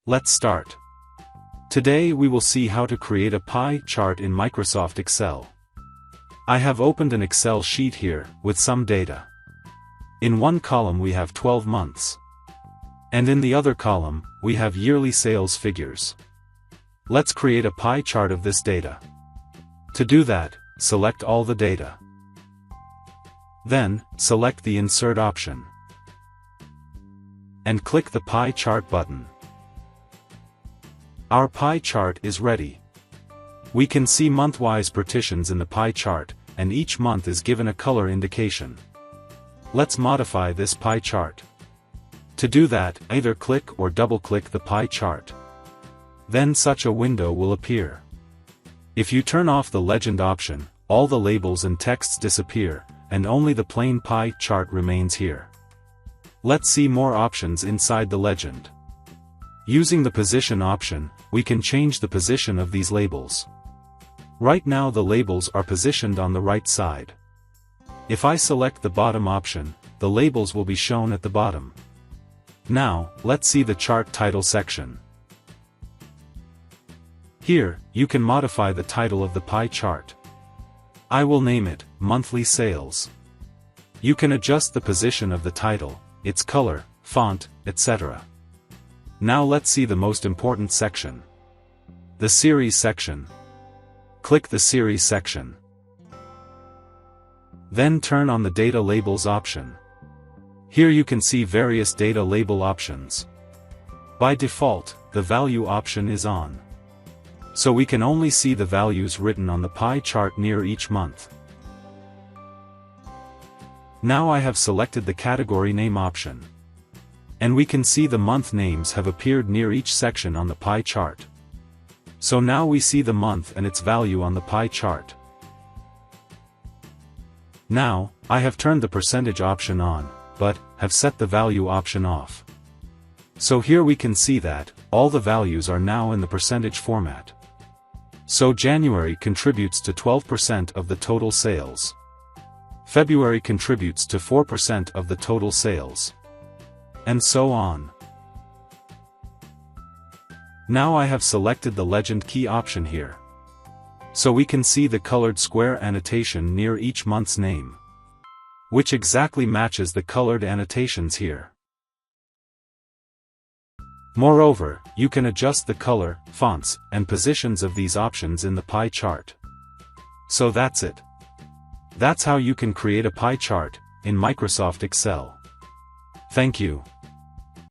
Let's start. Today we will see how to create a pie chart in Microsoft Excel. I have opened an Excel sheet here, with some data. In one column we have 12 months. And in the other column, we have yearly sales figures. Let's create a pie chart of this data. To do that, select all the data. Then, select the Insert option. And click the Pie Chart button. Our pie chart is ready. We can see month-wise partitions in the pie chart, and each month is given a color indication. Let's modify this pie chart. To do that, either click or double-click the pie chart. Then such a window will appear. If you turn off the legend option, all the labels and texts disappear, and only the plain pie chart remains here. Let's see more options inside the legend. Using the position option, we can change the position of these labels. Right now the labels are positioned on the right side. If I select the bottom option, the labels will be shown at the bottom. Now, let's see the chart title section. Here, you can modify the title of the pie chart. I will name it, Monthly Sales. You can adjust the position of the title, its color, font, etc. Now let's see the most important section. The Series section. Click the Series section. Then turn on the Data Labels option. Here you can see various data label options. By default, the Value option is on. So we can only see the values written on the pie chart near each month. Now I have selected the Category Name option. And we can see the month names have appeared near each section on the pie chart. So now we see the month and its value on the pie chart. Now, I have turned the percentage option on, but have set the value option off. So here we can see that all the values are now in the percentage format. So January contributes to 12% of the total sales. February contributes to 4% of the total sales. And so on. Now I have selected the Legend Key option here. So we can see the colored square annotation near each month's name, which exactly matches the colored annotations here. Moreover, you can adjust the color, fonts, and positions of these options in the pie chart. So that's it. That's how you can create a pie chart in Microsoft Excel. Thank you.